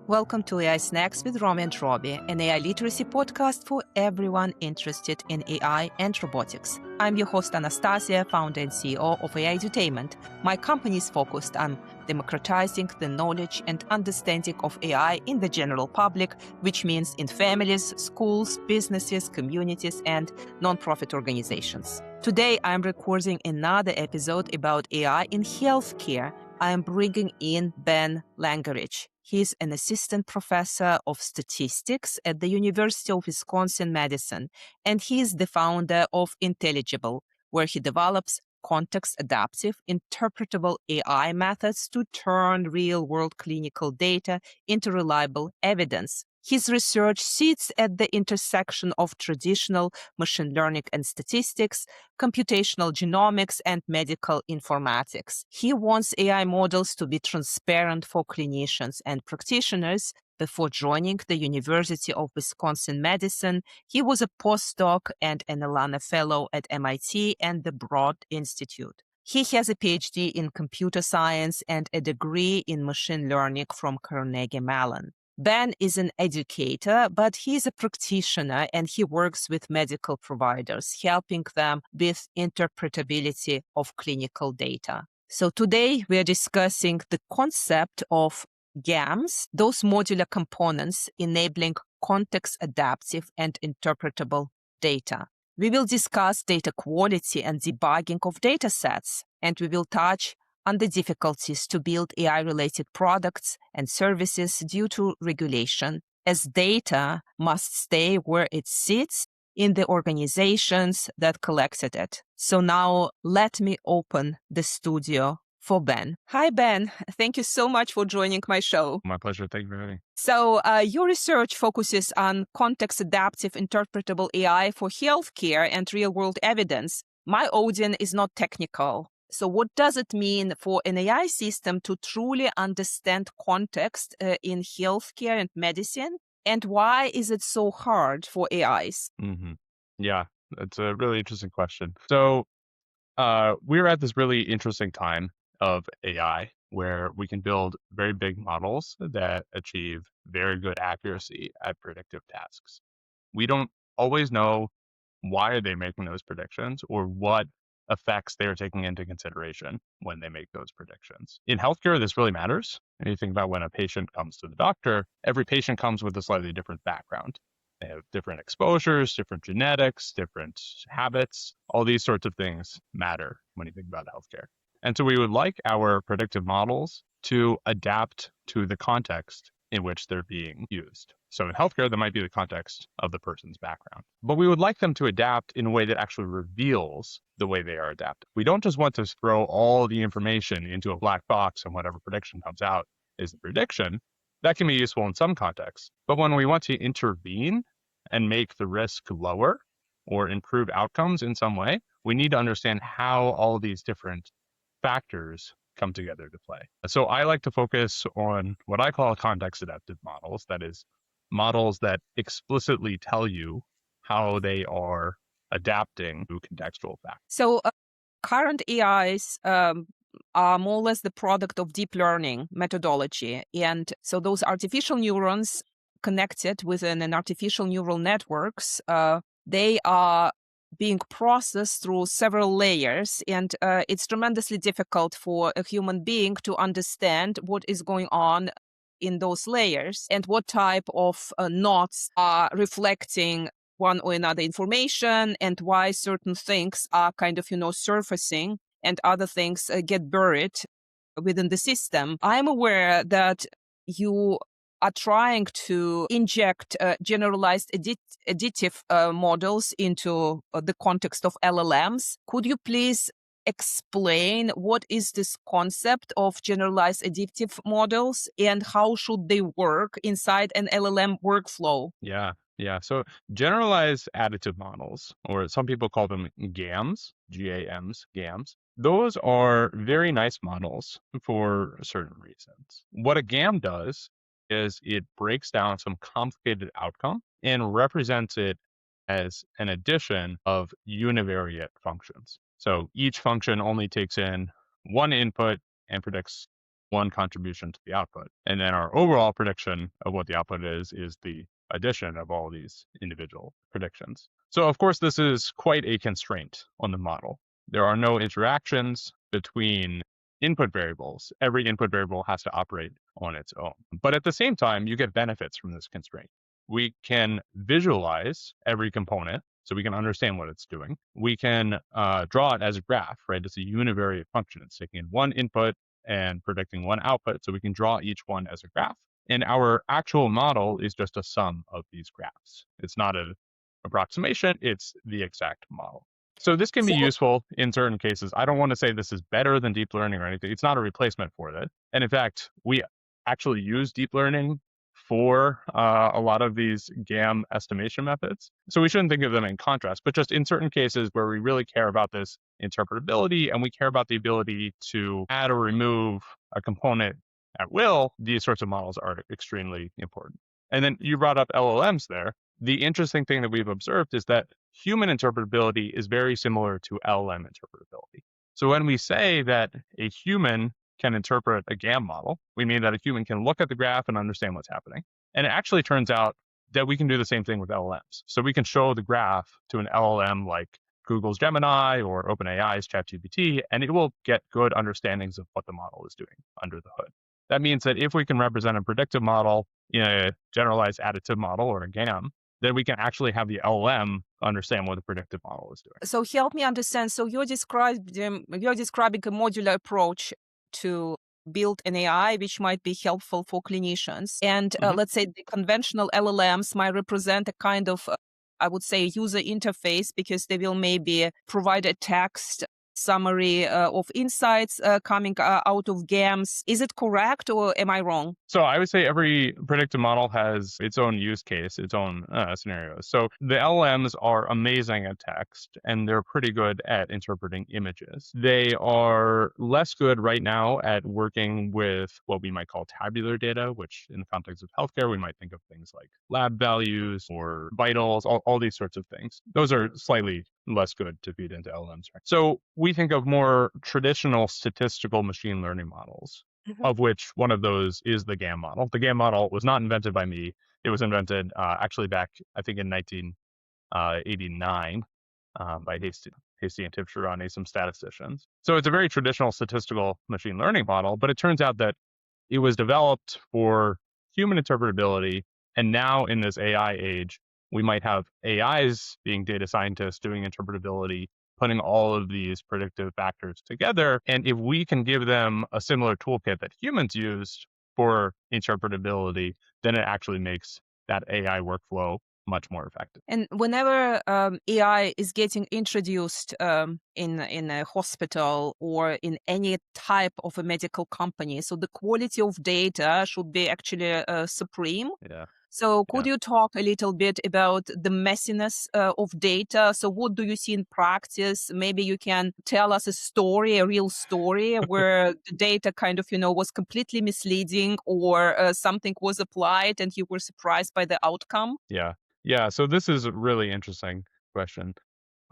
Welcome to AI Snacks with Romy and Robbie, an AI literacy podcast for everyone interested in AI and robotics. I'm your host, Anastassia, founder and CEO of AI Edutainment. My company is focused on democratizing the knowledge and understanding of AI in the general public, which means in families, schools, businesses, communities, and nonprofit organizations. Today, I'm recording another episode about AI in healthcare. I'm bringing in Ben Lengerich. He's an assistant professor of statistics at the University of Wisconsin-Madison, and he's the founder of Intelligible, where he develops context-adaptive, interpretable AI methods to turn real-world clinical data into reliable evidence. His research sits at the intersection of traditional machine learning and statistics, computational genomics, and medical informatics. He wants AI models to be transparent for clinicians and practitioners. Before joining the University of Wisconsin-Madison, he was a postdoc and an Alana Fellow at MIT and the Broad Institute. He has a PhD in computer science and a degree in machine learning from Carnegie Mellon. Ben is an educator, but he's a practitioner and he works with medical providers, helping them with interpretability of clinical data. So today we are discussing the concept of GAMs, those modular components enabling context-adaptive and interpretable data. We will discuss data quality and debugging of datasets, and we will touch on the difficulties to build AI-related products and services due to regulation, as data must stay where it sits in the organizations that collected it. So now let me open the studio for Ben. Hi, Ben. Thank you so much for joining my show. My pleasure. Thank you for having me. So your research focuses on context-adaptive interpretable AI for healthcare and real-world evidence. My audience is not technical. So what does it mean for an AI system to truly understand context in healthcare and medicine? And why is it so hard for AIs? Yeah, that's a really interesting question. So we're at this really interesting time of AI where we can build very big models that achieve very good accuracy at predictive tasks. We don't always know why are they making those predictions or what effects they're taking into consideration when they make those predictions. In healthcare, this really matters. And you think about when a patient comes to the doctor, every patient comes with a slightly different background. They have different exposures, different genetics, different habits. All these sorts of things matter when you think about healthcare. And so we would like our predictive models to adapt to the context in which they're being used. So in healthcare, that might be the context of the person's background. But we would like them to adapt in a way that actually reveals the way they are adapted. We don't just want to throw all the information into a black box and whatever prediction comes out is the prediction. That can be useful in some contexts. But when we want to intervene and make the risk lower or improve outcomes in some way, we need to understand how all these different factors come together to play. So I like to focus on what I call context adaptive models. That is, models that explicitly tell you how they are adapting to contextual factors. So current AIs are more or less the product of deep learning methodology. And so those artificial neurons connected within an artificial neural networks, they are being processed through several layers, and it's tremendously difficult for a human being to understand what is going on in those layers and what type of knots are reflecting one or another information and why certain things are kind of, surfacing and other things get buried within the system. I'm aware that you are trying to inject generalized additive models into the context of LLMs. Could you please explain what is this concept of generalized additive models and how should they work inside an LLM workflow? Yeah. So generalized additive models, or some people call them GAMs, GAMs, GAMs, those are very nice models for certain reasons. What a GAM does is it breaks down some complicated outcome and represents it as an addition of univariate functions. So each function only takes in one input and predicts one contribution to the output. And then our overall prediction of what the output is the addition of all these individual predictions. So of course, this is quite a constraint on the model. There are no interactions between input variables. Every input variable has to operate on its own. But at the same time, you get benefits from this constraint. We can visualize every component, so we can understand what it's doing. We can draw it as a graph, right? It's a univariate function. It's taking in one input and predicting one output, so we can draw each one as a graph. And our actual model is just a sum of these graphs. It's not an approximation, it's the exact model. So this can be useful in certain cases. I don't want to say this is better than deep learning or anything. It's not a replacement for that. And in fact, we actually use deep learning for a lot of these GAM estimation methods. So we shouldn't think of them in contrast, but just in certain cases where we really care about this interpretability and we care about the ability to add or remove a component at will, these sorts of models are extremely important. And then you brought up LLMs there. The interesting thing that we've observed is that human interpretability is very similar to LLM interpretability. So when we say that a human can interpret a GAM model, we mean that a human can look at the graph and understand what's happening. And it actually turns out that we can do the same thing with LLMs. So we can show the graph to an LLM like Google's Gemini or OpenAI's ChatGPT, and it will get good understandings of what the model is doing under the hood. That means that if we can represent a predictive model in a generalized additive model or a GAM, then we can actually have the LLM understand what the predictive model is doing. So help me understand. So you're describing a modular approach to build an AI, which might be helpful for clinicians. And let's say the conventional LLMs might represent a kind of, I would say, user interface, because they will maybe provide a text summary of insights coming out of GAMs. Is it correct, or am I wrong? So I would say every predictive model has its own use case, its own scenarios. So the LLMs are amazing at text, and they're pretty good at interpreting images. They are less good right now at working with what we might call tabular data, which in the context of healthcare, we might think of things like lab values or vitals, all these sorts of things. Those are slightly less good to feed into LLMs. Right? So we think of more traditional statistical machine learning models, of which one of those is the GAM model. The GAM model was not invented by me. It was invented actually back, I think, in 1989 by Hasty and Tivsharani, some statisticians. So it's a very traditional statistical machine learning model, but it turns out that it was developed for human interpretability. And now in this AI age, we might have AIs being data scientists doing interpretability, putting all of these predictive factors together. And if we can give them a similar toolkit that humans used for interpretability, then it actually makes that AI workflow much more effective. And whenever AI is getting introduced in a hospital or in any type of a medical company, so the quality of data should be actually supreme. Yeah. So could you talk a little bit about the messiness of data? So what do you see in practice? Maybe you can tell us a story, a real story where the data kind of, was completely misleading, or something was applied and you were surprised by the outcome. Yeah. So this is a really interesting question.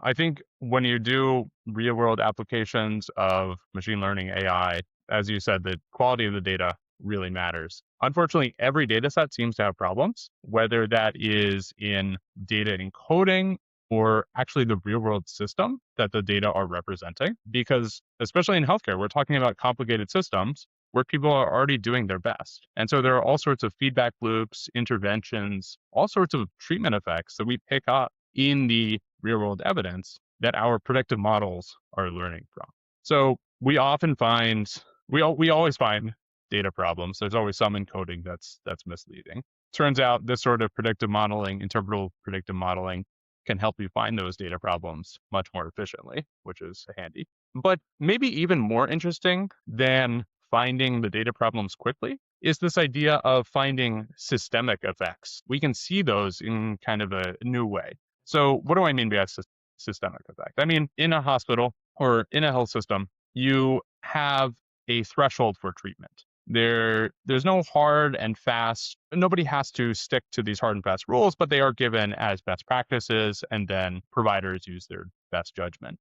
I think when you do real world applications of machine learning AI, as you said, the quality of the data really matters. Unfortunately, every data set seems to have problems, whether that is in data encoding or actually the real world system that the data are representing. Because especially in healthcare, we're talking about complicated systems where people are already doing their best. And so there are all sorts of feedback loops, interventions, all sorts of treatment effects that we pick up in the real world evidence that our predictive models are learning from. So we often find, we always find data problems. There's always some encoding that's misleading. Turns out this sort of predictive modeling, interpretable predictive modeling, can help you find those data problems much more efficiently, which is handy. But maybe even more interesting than finding the data problems quickly is this idea of finding systemic effects. We can see those in kind of a new way. So what do I mean by a systemic effect? I mean, in a hospital or in a health system, you have a threshold for treatment. There's no hard and fast, nobody has to stick to these hard and fast rules, but they are given as best practices, and then providers use their best judgment,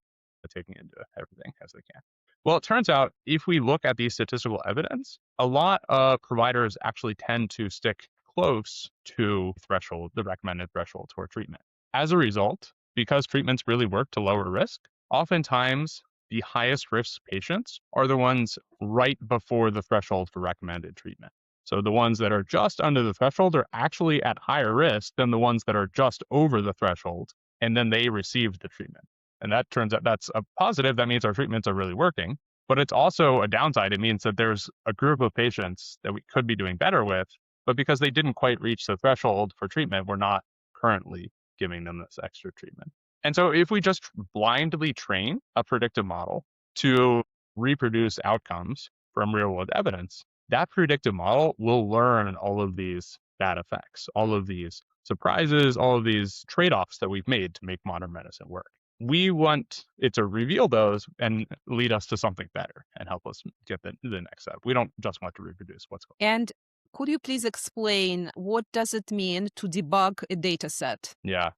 taking into everything as they can. Well, it turns out if we look at the statistical evidence, a lot of providers actually tend to stick close to threshold, the recommended threshold for treatment. As a result, because treatments really work to lower risk, oftentimes the highest risk patients are the ones right before the threshold for recommended treatment. So the ones that are just under the threshold are actually at higher risk than the ones that are just over the threshold, and then they receive the treatment. And that turns out that's a positive. That means our treatments are really working. But it's also a downside. It means that there's a group of patients that we could be doing better with, but because they didn't quite reach the threshold for treatment, we're not currently giving them this extra treatment. And so if we just blindly train a predictive model to reproduce outcomes from real world evidence, that predictive model will learn all of these bad effects, all of these surprises, all of these trade-offs that we've made to make modern medicine work. We want it to reveal those and lead us to something better and help us get the next step. We don't just want to reproduce what's going on. And could you please explain what does it mean to debug a data set? Yeah.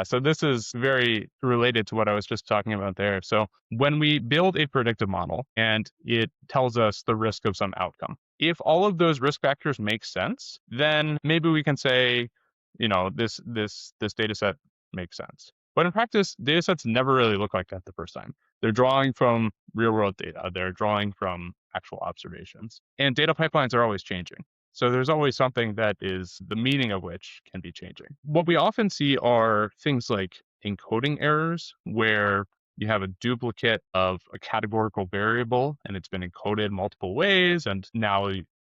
So this is very related to what I was just talking about there. So when we build a predictive model and it tells us the risk of some outcome, if all of those risk factors make sense, then maybe we can say, this data set makes sense. But in practice, data sets never really look like that the first time. They're drawing from real world data. They're drawing from actual observations. And data pipelines are always changing. So there's always something that is the meaning of which can be changing. What we often see are things like encoding errors, where you have a duplicate of a categorical variable and it's been encoded multiple ways. And now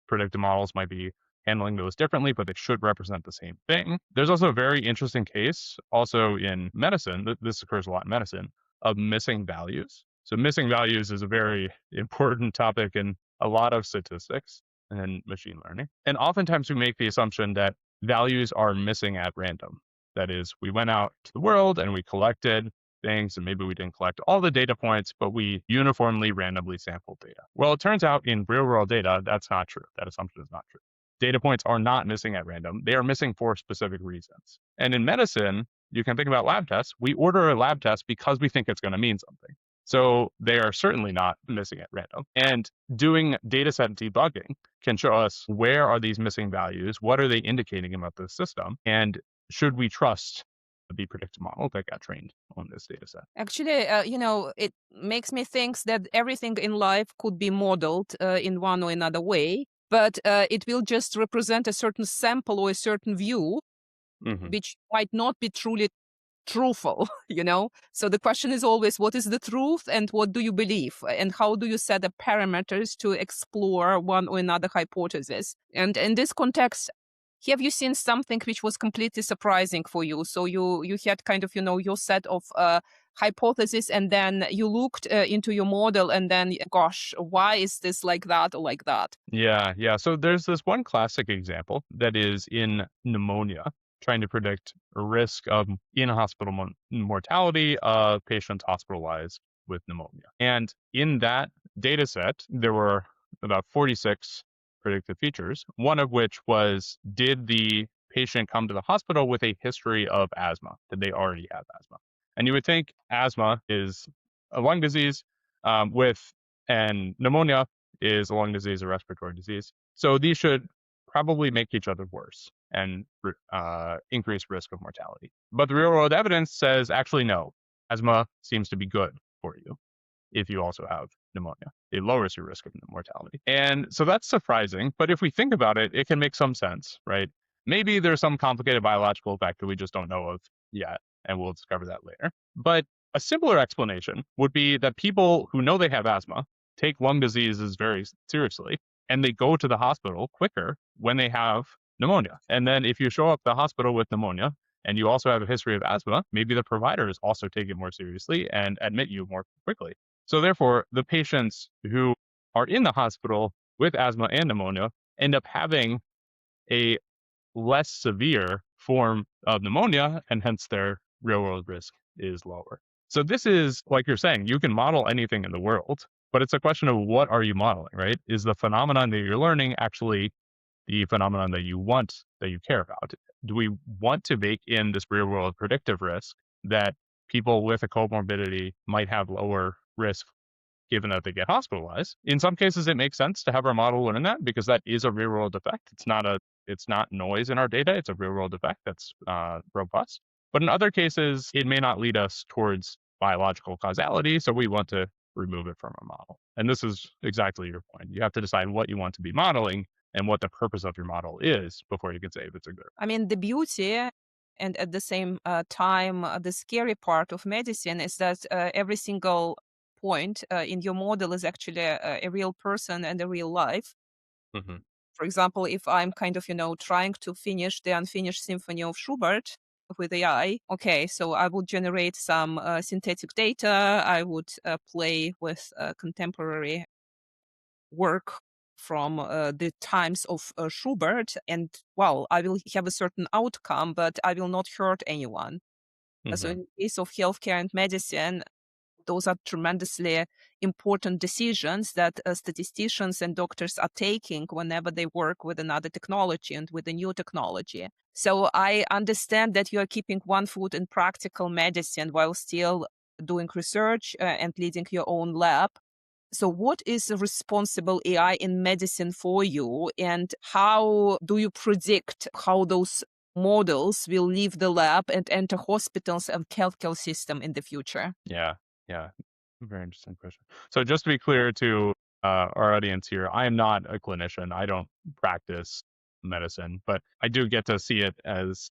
predictive models might be handling those differently, but they should represent the same thing. There's also a very interesting case also in medicine, this occurs a lot in medicine, of missing values. So missing values is a very important topic in a lot of statistics and machine learning. And oftentimes we make the assumption that values are missing at random. That is, we went out to the world and we collected things, and maybe we didn't collect all the data points, but we uniformly randomly sampled data. Well, it turns out in real world data, that's not true. That assumption is not true. Data points are not missing at random. They are missing for specific reasons. And in medicine, you can think about lab tests. We order a lab test because we think it's going to mean something. So they are certainly not missing at random. And doing dataset debugging can show us where are these missing values, what are they indicating about the system, and should we trust the predictive model that got trained on this data set? Actually, it makes me think that everything in life could be modeled in one or another way, but it will just represent a certain sample or a certain view, which might not be truly truthful, So the question is always, what is the truth and what do you believe? And how do you set the parameters to explore one or another hypothesis? And in this context, have you seen something which was completely surprising for you? So you had kind of, your set of hypotheses, and then you looked into your model and then, gosh, why is this like that or like that? Yeah. So there's this one classic example that is in pneumonia, trying to predict a risk of in-hospital mortality of patients hospitalized with pneumonia. And in that data set, there were about 46 predictive features, one of which was, did the patient come to the hospital with a history of asthma? Did they already have asthma? And you would think asthma is a lung disease, and pneumonia is a lung disease, a respiratory disease. So these should probably make each other worse and increase risk of mortality. But the real world evidence says, actually, no, asthma seems to be good for you if you also have pneumonia. It lowers your risk of mortality. And so that's surprising. But if we think about it, it can make some sense, right? Maybe there's some complicated biological effect that we just don't know of yet, and we'll discover that later. But a simpler explanation would be that people who know they have asthma take lung diseases very seriously, and they go to the hospital quicker when they have pneumonia. And then if you show up at the hospital with pneumonia and you also have a history of asthma, maybe the providers also take it more seriously and admit you more quickly. So therefore, the patients who are in the hospital with asthma and pneumonia end up having a less severe form of pneumonia, and hence their real world risk is lower. So this is, like you're saying, you can model anything in the world, but it's a question of what are you modeling, right? Is the phenomenon that you're learning actually the phenomenon that you care about? Do we want to bake in this real world predictive risk that people with a comorbidity might have lower risk given that they get hospitalized. In some cases, it makes sense to have our model learn that because that is a real world effect. It's not noise in our data. It's a real world effect that's robust. But in other cases, it may not lead us towards biological causality. So we want to remove it from our model. And this is exactly your point. You have to decide what you want to be modeling and what the purpose of your model is before you can say if it's a good. I mean, the beauty and at the same time, the scary part of medicine is that every single point in your model is actually a real person and a real life. Mm-hmm. For example, if I'm kind of, trying to finish the unfinished symphony of Schubert with AI, okay, so I would generate some synthetic data. I would play with contemporary work from the times of Schubert, and well, I will have a certain outcome, but I will not hurt anyone. So, Mm-hmm. in the case of healthcare and medicine, those are tremendously important decisions that statisticians and doctors are taking whenever they work with another technology and with a new technology. So I understand that you are keeping one foot in practical medicine while still doing research and leading your own lab. So what is a responsible AI in medicine for you, and how do you predict how those models will leave the lab and enter hospitals and healthcare system in the future? Yeah. Yeah. Very interesting question. So just to be clear to our audience here, I am not a clinician. I don't practice medicine, but I do get to see it as,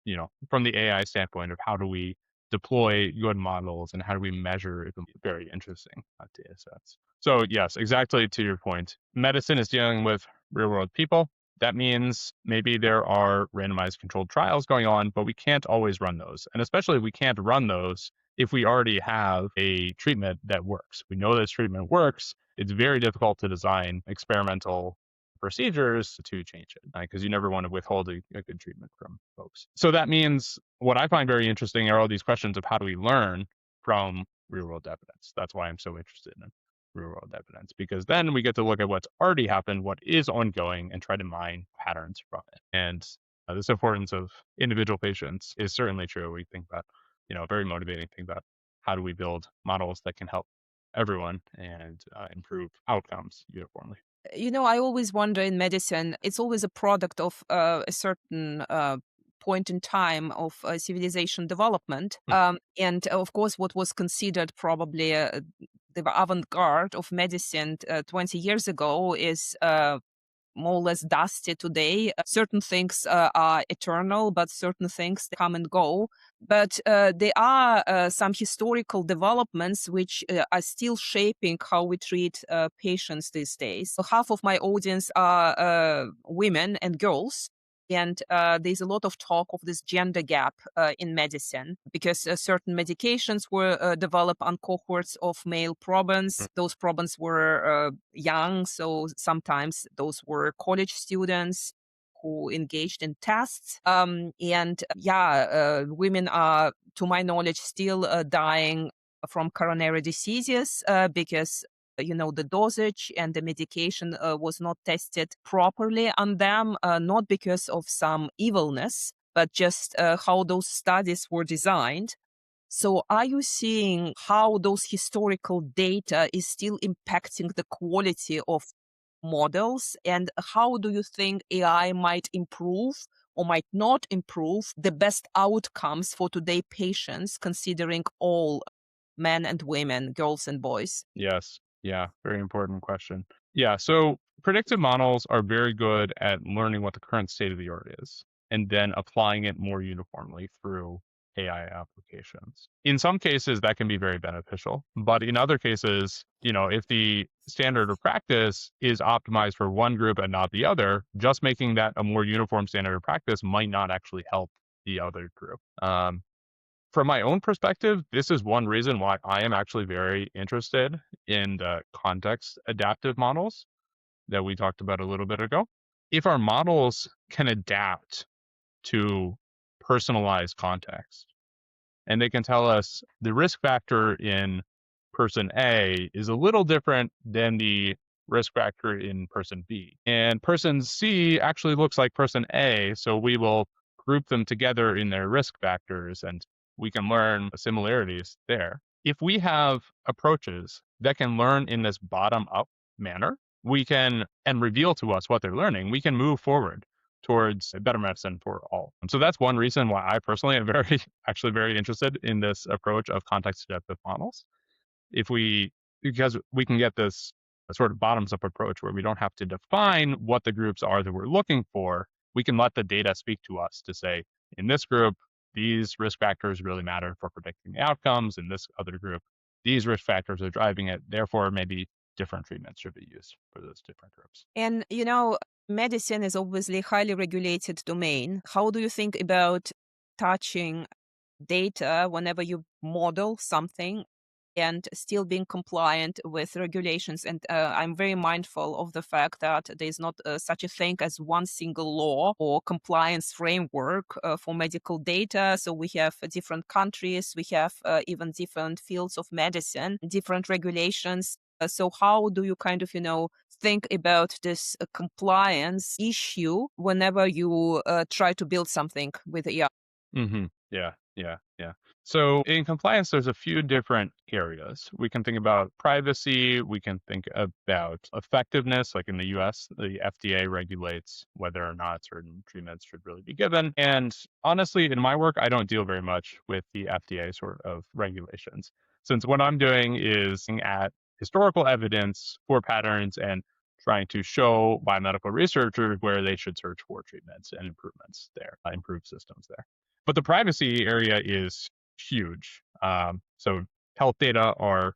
from the AI standpoint of how do we deploy good models and how do we measure it. Very interesting data sets. So yes, exactly to your point. Medicine is dealing with real world people. That means maybe there are randomized controlled trials going on, but we can't always run those. And especially we can't run those if we already have a treatment that works. We know this treatment works. It's very difficult to design experimental procedures to change it because you never want to withhold a good treatment from folks. So that means what I find very interesting are all these questions of how do we learn from real world evidence. That's why I'm so interested in real world evidence, because then we get to look at what's already happened, what is ongoing, and try to mine patterns from it. And this importance of individual patients is certainly true. We think that, a very motivating thing about how do we build models that can help everyone and improve outcomes uniformly. I always wonder in medicine, it's always a product of a certain point in time of civilization development. And of course, what was considered probably the avant garde of medicine 20 years ago is more or less dusty today. Certain things are eternal, but certain things come and go. But there are some historical developments which are still shaping how we treat patients these days. So half of my audience are women and girls. And there's a lot of talk of this gender gap in medicine because certain medications were developed on cohorts of male probants. Those probants were young, so sometimes those were college students who engaged in tests. Women are, to my knowledge, still dying from coronary diseases because the dosage and the medication was not tested properly on them, not because of some evilness, but just how those studies were designed. So are you seeing how those historical data is still impacting the quality of models? And how do you think AI might improve or might not improve the best outcomes for today patients, considering all men and women, girls and boys? Yes. Yeah. Very important question. Yeah. So predictive models are very good at learning what the current state of the art is and then applying it more uniformly through AI applications. In some cases, that can be very beneficial. But in other cases, if the standard of practice is optimized for one group and not the other, just making that a more uniform standard of practice might not actually help the other group. From my own perspective, this is one reason why I am actually very interested in the context adaptive models that we talked about a little bit ago. If our models can adapt to personalized context and they can tell us the risk factor in person A is a little different than the risk factor in person B. And person C actually looks like person A, so we will group them together in their risk factors and we can learn similarities there. If we have approaches that can learn in this bottom-up manner, we can, and reveal to us what they're learning, we can move forward towards a better medicine for all. So that's one reason why I personally am actually very interested in this approach of context-adaptive models. Because we can get this sort of bottoms-up approach where we don't have to define what the groups are that we're looking for. We can let the data speak to us to say, in this group, these risk factors really matter for predicting the outcomes. In this other group, these risk factors are driving it. Therefore, maybe different treatments should be used for those different groups. And, medicine is obviously a highly regulated domain. How do you think about touching data whenever you model something and still being compliant with regulations? And I'm very mindful of the fact that there's not such a thing as one single law or compliance framework for medical data. So we have different countries, we have even different fields of medicine, different regulations. So how do you kind of, think about this compliance issue whenever you try to build something with AI? Mm-hmm. Yeah. So in compliance, there's a few different areas. We can think about privacy. We can think about effectiveness. Like in the US, the FDA regulates whether or not certain treatments should really be given. And honestly, in my work, I don't deal very much with the FDA sort of regulations, since what I'm doing is looking at historical evidence for patterns and trying to show biomedical researchers where they should search for treatments and improvements there, improve systems there. But the privacy area is huge. So health data are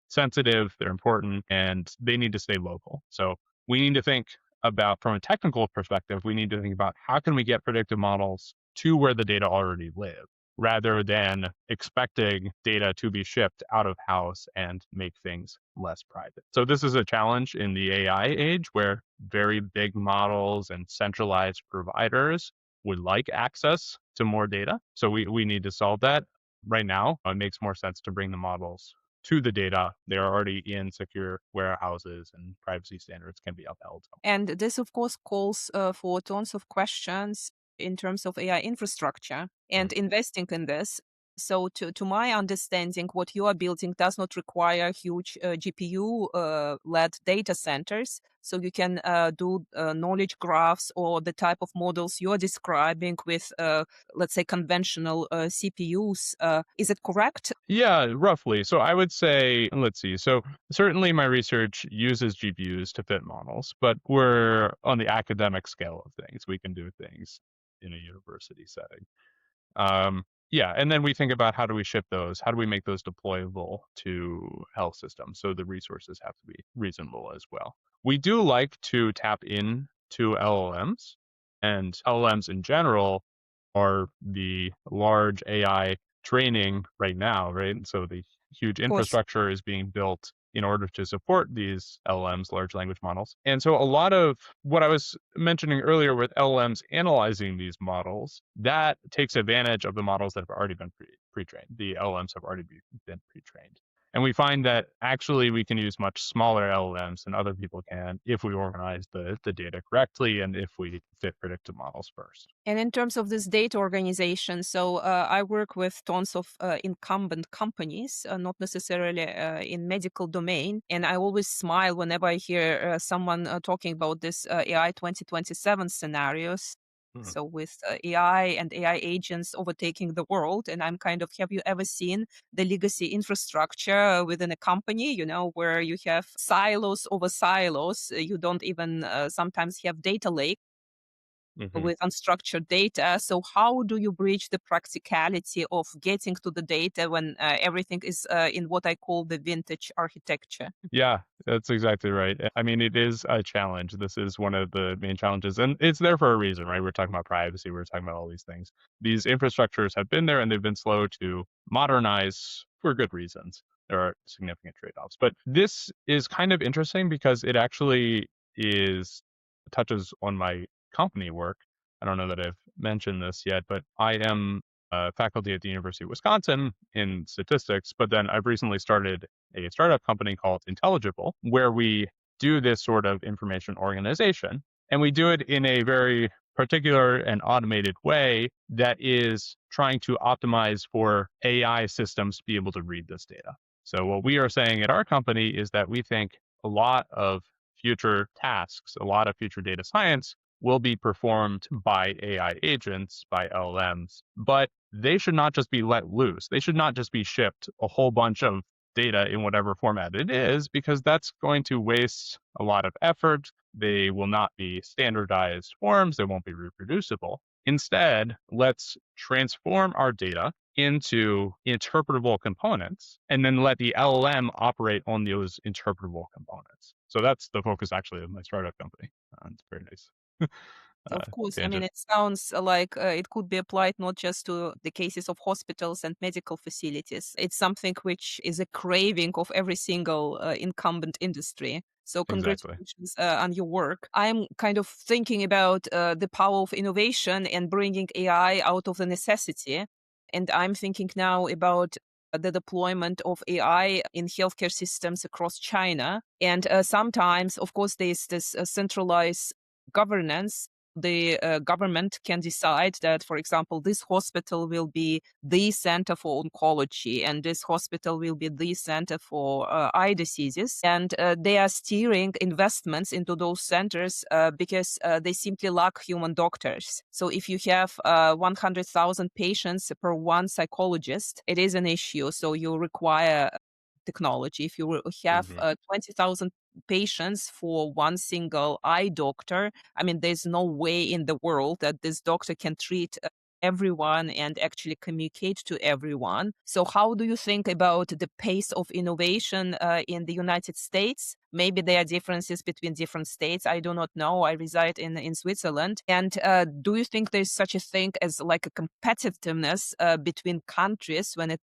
sensitive, they're important, and they need to stay local. So we need to think about, from a technical perspective, we need to think about how can we get predictive models to where the data already live, rather than expecting data to be shipped out of house and make things less private. So this is a challenge in the AI age where very big models and centralized providers would like access to more data. So we need to solve that. Right now, it makes more sense to bring the models to the data. They're already in secure warehouses and privacy standards can be upheld. And this, of course, calls for tons of questions in terms of AI infrastructure and investing in this. So to my understanding, what you are building does not require huge GPU-led data centers. So you can do knowledge graphs or the type of models you're describing with, let's say, conventional CPUs. Is it correct? Yeah, roughly. So I would say, let's see. So certainly my research uses GPUs to fit models, but we're on the academic scale of things. We can do things in a university setting. Yeah, and then we think about how do we ship those? How do we make those deployable to health systems? So the resources have to be reasonable as well. We do like to tap into LLMs, and LLMs in general are the large AI training right now, right? So the huge Of course. infrastructure is being built in order to support these LLMs, large language models. And so a lot of what I was mentioning earlier with LLMs analyzing these models, that takes advantage of the models that have already been pre-trained. The LLMs have already been pre-trained. And we find that actually we can use much smaller LLMs than other people can if we organize the data correctly and if we fit predictive models first. And in terms of this data organization, so I work with tons of incumbent companies, not necessarily in medical domain. And I always smile whenever I hear someone talking about this AI 2027 scenarios. So with AI and AI agents overtaking the world, and I'm kind of, have you ever seen the legacy infrastructure within a company, where you have silos over silos? You don't even sometimes have data lake with unstructured data. So how do you bridge the practicality of getting to the data when everything is in what I call the vintage architecture? Yeah, that's exactly right. I mean, it is a challenge. This is one of the main challenges, and it's there for a reason, right? We're talking about privacy. We're talking about all these things. These infrastructures have been there and they've been slow to modernize for good reasons. There are significant trade-offs. But this is kind of interesting because it actually touches on my company work. I don't know that I've mentioned this yet, but I am faculty at the University of Wisconsin in statistics, but then I've recently started a startup company called Intelligible, where we do this sort of information organization. And we do it in a very particular and automated way that is trying to optimize for AI systems to be able to read this data. So what we are saying at our company is that we think a lot of future tasks, a lot of future data science will be performed by AI agents, by LLMs, but they should not just be let loose. They should not just be shipped a whole bunch of data in whatever format it is, because that's going to waste a lot of effort. They will not be standardized forms. They won't be reproducible. Instead, let's transform our data into interpretable components and then let the LLM operate on those interpretable components. So that's the focus actually of my startup company. It's very nice. Of course. I mean, Tangent. it sounds like it could be applied not just to the cases of hospitals and medical facilities. It's something which is a craving of every single incumbent industry. So Exactly. congratulations on your work. I'm kind of thinking about the power of innovation and bringing AI out of the necessity. And I'm thinking now about the deployment of AI in healthcare systems across China. And sometimes, of course, there's this centralized governance. The government can decide that, for example, this hospital will be the center for oncology and this hospital will be the center for eye diseases. And they are steering investments into those centers because they simply lack human doctors. So if you have 100,000 patients per one psychologist, it is an issue. So you require technology. If you have Hmm. 20,000 patients for one single eye doctor, I mean, there's no way in the world that this doctor can treat everyone and actually communicate to everyone. So, how do you think about the pace of innovation in the United States? Maybe there are differences between different states. I do not know. I reside in Switzerland. And do you think there's such a thing as like a competitiveness between countries when it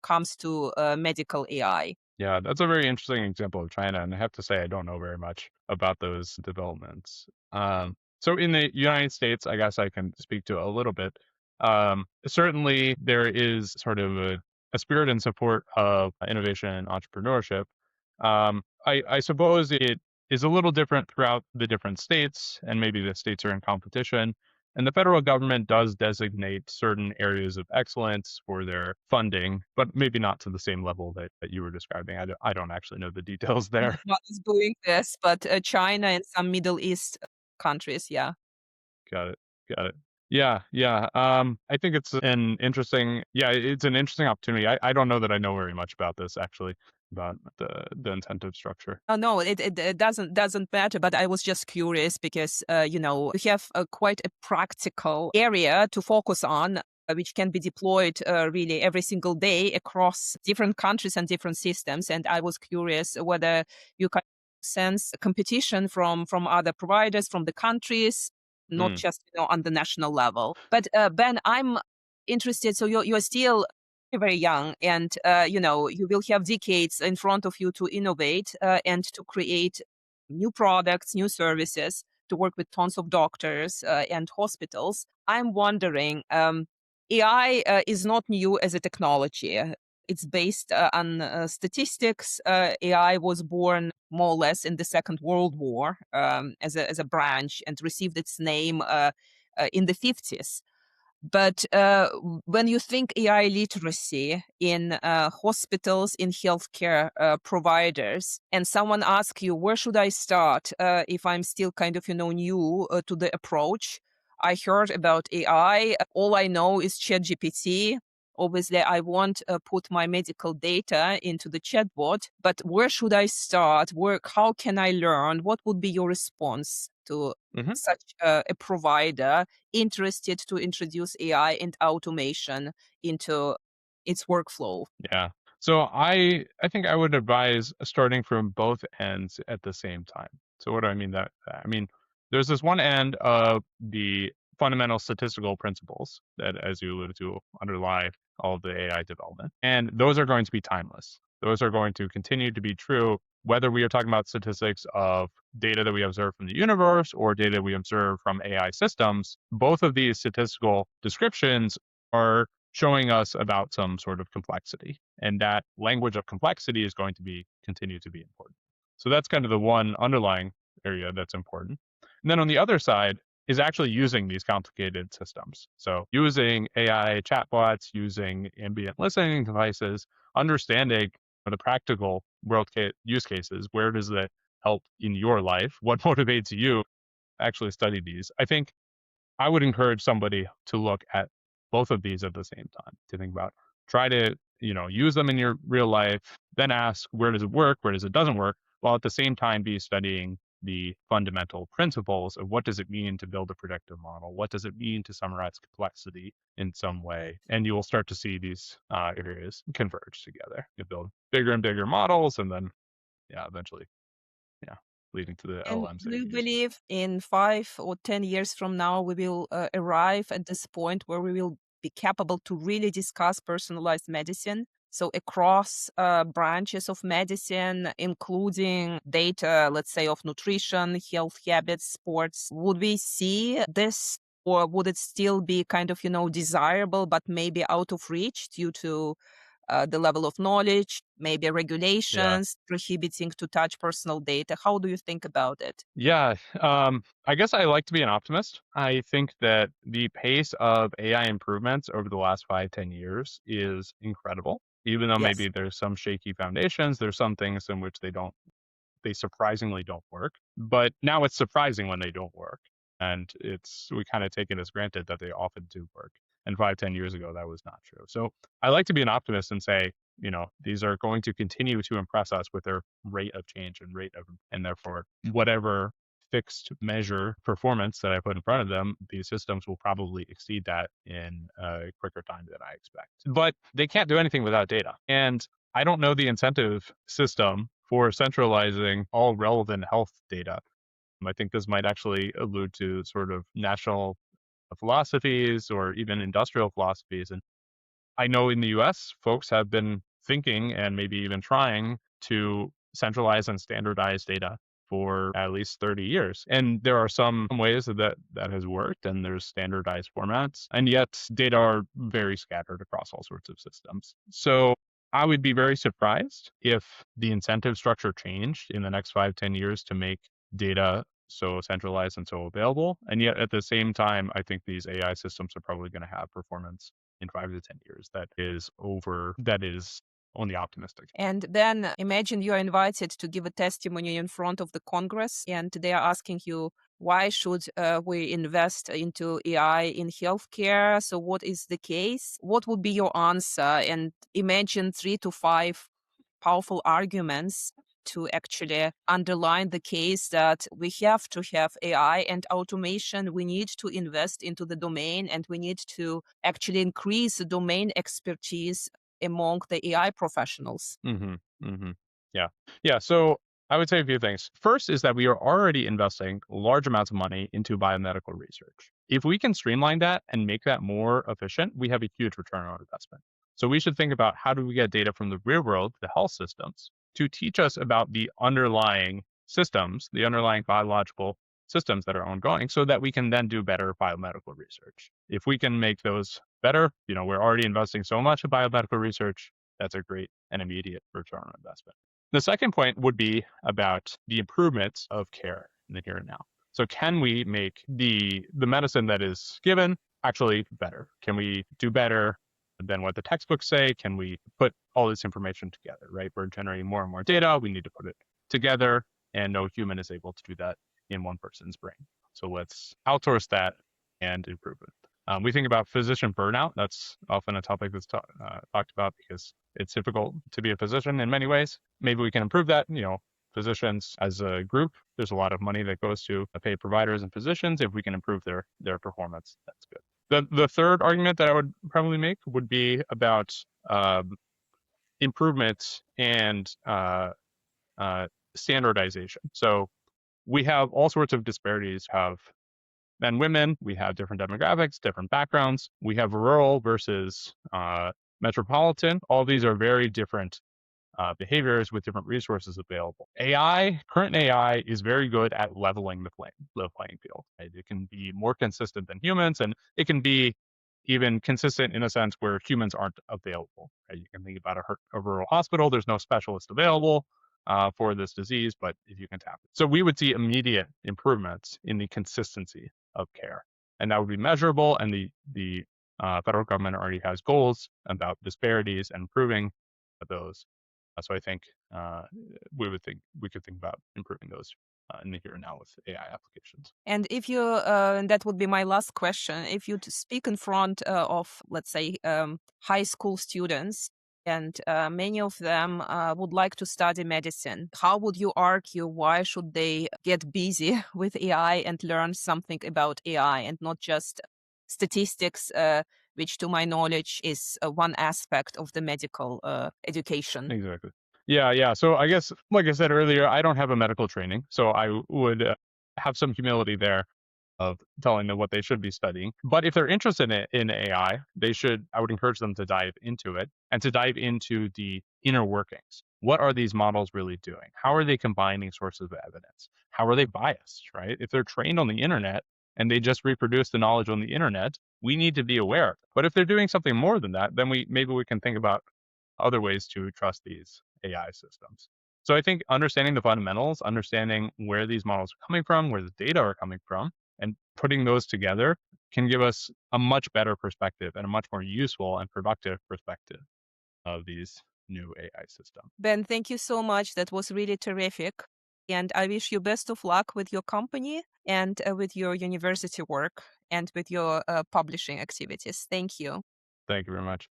comes to medical AI? Yeah, that's a very interesting example of China, and I have to say I don't know very much about those developments. So in the United States, I guess I can speak to a little bit. Certainly, there is sort of a spirit and support of innovation and entrepreneurship. I suppose it is a little different throughout the different states, and maybe the states are in competition. And the federal government does designate certain areas of excellence for their funding, but maybe not to the same level that you were describing. I don't actually know the details there. Not is doing this, but China and some Middle East countries, yeah. Got it. Got it. Yeah, yeah. I think it's an interesting opportunity. I don't know that I know very much about this actually, about the incentive structure. Oh, no, it doesn't matter. But I was just curious because you have quite a practical area to focus on, which can be deployed really every single day across different countries and different systems. And I was curious whether you can sense competition from other providers from the countries, not Mm, just on the national level. But Ben, I'm interested. So you're still very young and you will have decades in front of you to innovate and to create new products, new services, to work with tons of doctors and hospitals. I'm wondering, AI is not new as a technology. It's based on statistics. AI was born more or less in the Second World War as a branch and received its name in the 50s. But when you think AI literacy in hospitals, in healthcare providers, and someone asks you, where should I start if I'm still kind of, new to the approach? I heard about AI. All I know is ChatGPT. Obviously, I won't put my medical data into the chatbot, but where should I start? How can I learn? What would be your response to hmm such a provider interested to introduce AI and automation into its workflow? Yeah. So I think I would advise starting from both ends at the same time. So what do I mean that? I mean, there's this one end of the fundamental statistical principles that, as you alluded to, underlie all of the AI development. And those are going to be timeless. Those are going to continue to be true, whether we are talking about statistics of data that we observe from the universe or data we observe from AI systems. Both of these statistical descriptions are showing us about some sort of complexity. And that language of complexity is going to continue to be important. So that's kind of the one underlying area that's important. And then on the other side is actually using these complicated systems. So using AI chatbots, using ambient listening devices, understanding the practical use cases. Where does that help in your life? What motivates you to actually study these? I think I would encourage somebody to look at both of these at the same time, to think about, try to, use them in your real life, then ask, where does it work? Where does it doesn't work? While at the same time be studying the fundamental principles of what does it mean to build a predictive model? What does it mean to summarize complexity in some way? And you will start to see these areas converge together. You build bigger and bigger models, and then, eventually, yeah, leading to the And LLMs do that you you're using. believe in 5 or 10 years from now, we will arrive at this point where we will be capable to really discuss personalized medicine? So, across branches of medicine, including data, let's say, of nutrition, health habits, sports, would we see this? Or would it still be kind of, desirable, but maybe out of reach due to the level of knowledge, maybe Yeah. regulations prohibiting to touch personal data? How do you think about it? Yeah, I guess I like to be an optimist. I think that the pace of AI improvements over the last 5, 10 years is incredible. Even though Yes. maybe there's some shaky foundations, there's some things in which they surprisingly don't work. But now it's surprising when they don't work. And we kind of take it as granted that they often do work. And 5, 10 years ago, that was not true. So I like to be an optimist and say, these are going to continue to impress us with their rate of change and and therefore whatever fixed measure performance that I put in front of them, these systems will probably exceed that in a quicker time than I expect. But they can't do anything without data. And I don't know the incentive system for centralizing all relevant health data. I think this might actually allude to sort of national philosophies or even industrial philosophies. And I know in the US, folks have been thinking and maybe even trying to centralize and standardize data for at least 30 years. And there are some ways that has worked, and there's standardized formats, and yet data are very scattered across all sorts of systems. So I would be very surprised if the incentive structure changed in the next 5, 10 years to make data so centralized and so available. And yet at the same time, I think these AI systems are probably going to have performance in 5 to 10 years that is only optimistic. And then imagine you are invited to give a testimony in front of the Congress, and they are asking you, why should we invest into AI in healthcare? So, what is the case? What would be your answer? And imagine 3 to 5 powerful arguments to actually underline the case that we have to have AI and automation. We need to invest into the domain, and we need to actually increase the domain expertise among the AI professionals. Mm-hmm. Mm-hmm. Yeah. Yeah. So I would say a few things. First is that we are already investing large amounts of money into biomedical research. If we can streamline that and make that more efficient, we have a huge return on investment. So we should think about, how do we get data from the real world, the health systems, to teach us about the underlying systems, the underlying biological systems that are ongoing, so that we can then do better biomedical research. If we can make those better, we're already investing so much in biomedical research. That's a great and immediate return on investment. The second point would be about the improvements of care in the here and now. So can we make the medicine that is given actually better? Can we do better than what the textbooks say? Can we put all this information together, right? We're generating more and more data. We need to put it together, and no human is able to do that in one person's brain. So let's outsource that and improve it. We think about physician burnout. That's often a topic that's talked about because it's difficult to be a physician in many ways. Maybe we can improve that. Physicians as a group, there's a lot of money that goes to pay providers and physicians. If we can improve their performance, that's good. The third argument that I would probably make would be about improvements and standardization. So we have all sorts of disparities. Have men, women, we have different demographics, different backgrounds. We have rural versus metropolitan. All these are very different behaviors with different resources available. Current AI is very good at leveling the playing field. Right? It can be more consistent than humans, and it can be even consistent in a sense where humans aren't available. Right? You can think about a rural hospital. There's no specialist available for this disease, but if you can tap it. So we would see immediate improvements in the consistency of care, and that would be measurable. And the federal government already has goals about disparities and improving those. So I think we could think about improving those in the here and now with AI applications. And if you, that would be my last question. If you speak in front of, let's say, high school students, and many of them would like to study medicine, how would you argue why should they get busy with AI and learn something about AI and not just statistics, which to my knowledge is one aspect of the medical education? Exactly. Yeah. So I guess, like I said earlier, I don't have a medical training, so I would have some humility there of telling them what they should be studying. But if they're interested in AI, I would encourage them to dive into it and to dive into the inner workings. What are these models really doing? How are they combining sources of evidence? How are they biased, right? If they're trained on the internet and they just reproduce the knowledge on the internet, we need to be aware. But if they're doing something more than that, then maybe we can think about other ways to trust these AI systems. So I think understanding the fundamentals, understanding where these models are coming from, where the data are coming from, and putting those together can give us a much better perspective and a much more useful and productive perspective of these new AI systems. Ben, thank you so much. That was really terrific. And I wish you best of luck with your company and with your university work and with your publishing activities. Thank you. Thank you very much.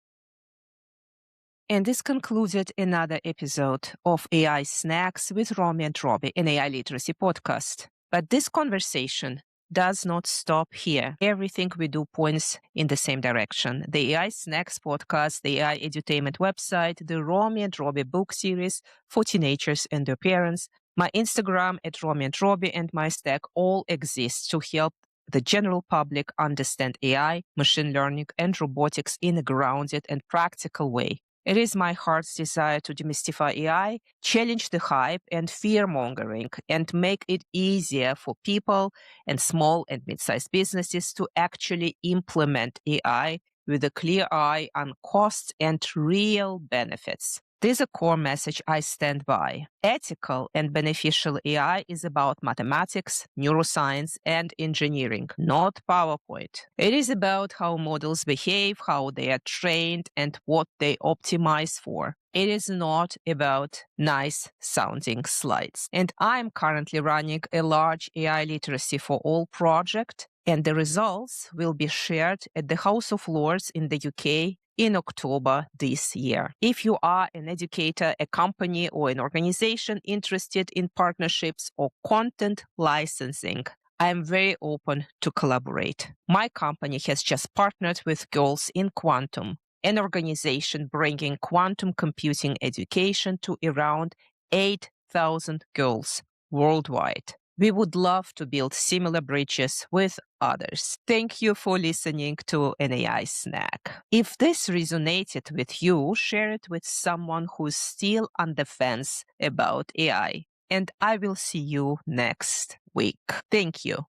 And this concluded another episode of AI Snacks with Romy and Robbie, an AI literacy podcast. But this conversation does not stop here. Everything we do points in the same direction. The AI Snacks podcast, the AI Edutainment website, the Romy and Robbie book series for teenagers and their parents, my Instagram at Romy and Robbie, and my Stack all exist to help the general public understand AI, machine learning, and robotics in a grounded and practical way. It is my heart's desire to demystify AI, challenge the hype and fear-mongering, and make it easier for people and small and mid-sized businesses to actually implement AI with a clear eye on costs and real benefits. This is a core message I stand by. Ethical and beneficial AI is about mathematics, neuroscience, and engineering, not PowerPoint. It is about how models behave, how they are trained, and what they optimize for. It is not about nice-sounding slides. And I'm currently running a large AI literacy for all project, and the results will be shared at the House of Lords in the UK in October this year. If you are an educator, a company, or an organization interested in partnerships or content licensing, I am very open to collaborate. My company has just partnered with Girls in Quantum, an organization bringing quantum computing education to around 8,000 girls worldwide. We would love to build similar bridges with others. Thank you for listening to an AI Snack. If this resonated with you, share it with someone who's still on the fence about AI. And I will see you next week. Thank you.